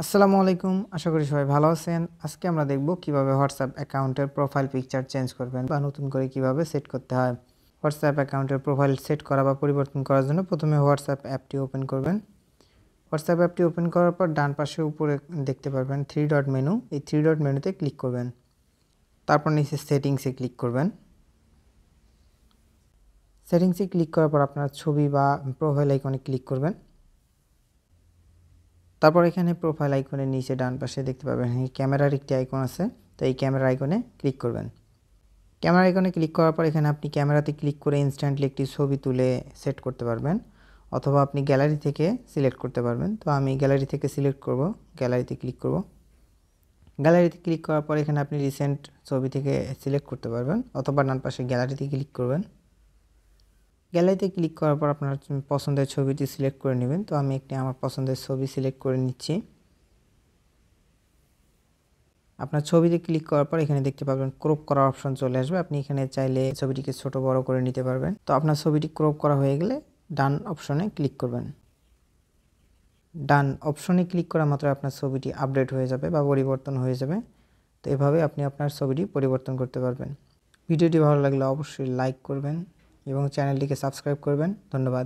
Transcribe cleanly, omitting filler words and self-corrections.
আসসালামু আলাইকুম। আশা করি সবাই ভালো আছেন। আজকে আমরা দেখব কিভাবে হোয়াটসঅ্যাপ অ্যাকাউন্টের প্রোফাইল পিকচার চেঞ্জ করবেন বা নতুন করে কিভাবে সেট করতে হয়। হোয়াটসঅ্যাপ অ্যাকাউন্টের প্রোফাইল সেট করা বা পরিবর্তন করার জন্য প্রথমে হোয়াটসঅ্যাপ অ্যাপটি ওপেন করবেন। হোয়াটসঅ্যাপ অ্যাপটি ওপেন করার পর ডান পাশে উপরে দেখতে পারবেন 3 ডট মেনু। এই 3 ডট মেনুতে ক্লিক করবেন। তারপর নিচে সেটিংসে ক্লিক করবেন। সেটিংসে ক্লিক করার পর আপনার ছবি বা প্রোফাইল আইকনে ক্লিক করবেন। তারপর এখানে প্রোফাইল আইকনের নিচে ডান পাশে দেখতে পাবেন ক্যামেরার একটি আইকন আছে, তো এই ক্যামেরা আইকনে ক্লিক করবেন। ক্যামেরা আইকনে ক্লিক করার পর এখানে আপনি ক্যামেরাতে ক্লিক করে ইনস্ট্যান্টলি একটি ছবি তুলে সেট করতে পারবেন, অথবা আপনি গ্যালারি থেকে সিলেক্ট করতে পারবেন। তো আমি গ্যালারি থেকে সিলেক্ট করব, গ্যালারিতে ক্লিক করব। গ্যালারিতে ক্লিক করার পর এখানে আপনি রিসেন্ট ছবি থেকে সিলেক্ট করতে পারবেন, অথবা ডান পাশে গ্যালারিতে ক্লিক করবেন। গ্যালারিতে ক্লিক করার পর আপনার পছন্দের ছবিটি সিলেক্ট করে নেবেন। তো আমি একটি আমার পছন্দের ছবি সিলেক্ট করে নিচ্ছি। আপনার ছবিতে ক্লিক করার পর এখানে দেখতে পাবেন ক্রপ করার অপশন চলে আসবে। আপনি এখানে চাইলে ছবিটিকে ছোট বড় করে নিতে পারবেন। তো আপনার ছবিটি ক্রপ করা হয়ে গেলে ডান অপশনে ক্লিক করবেন। ডান অপশনে ক্লিক করা মাত্র আপনার ছবিটি আপডেট হয়ে যাবে বা পরিবর্তন হয়ে যাবে। তো এভাবে আপনি আপনার ছবিটি পরিবর্তন করতে পারবেন। ভিডিওটি ভালো লাগলে অবশ্যই লাইক করবেন এবং চ্যানেলটিকে সাবস্ক্রাইব করবেন। ধন্যবাদ।